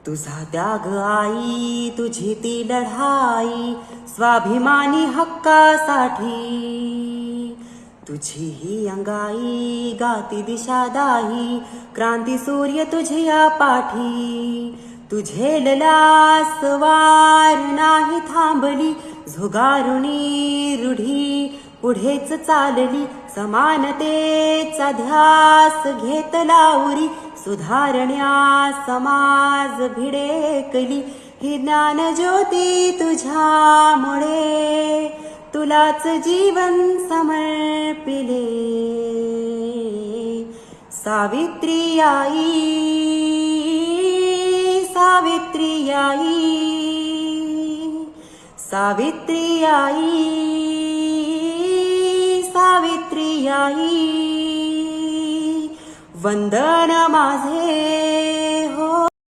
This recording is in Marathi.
तुझा त्याग आई, तुझी ती लढाई स्वाभिमानी हक्कासाठी. तुझी ही अंगाई गाती दिशादाही, क्रांती सूर्य तुझ्या पाठी. तुझेलला वार नाही थांबली, झुगारुनी रूढी पुढेच चालली. समानतेचा ध्यास घेतला उरी, सुधारण्या समाज भिडेकली. ही ज्ञान ज्योती तुझ्यामुळे तुलाच जीवन समर्पिले. सावित्री आई, सावित्री आई, सावित्री आई, सावित्री आई. वंदन माझे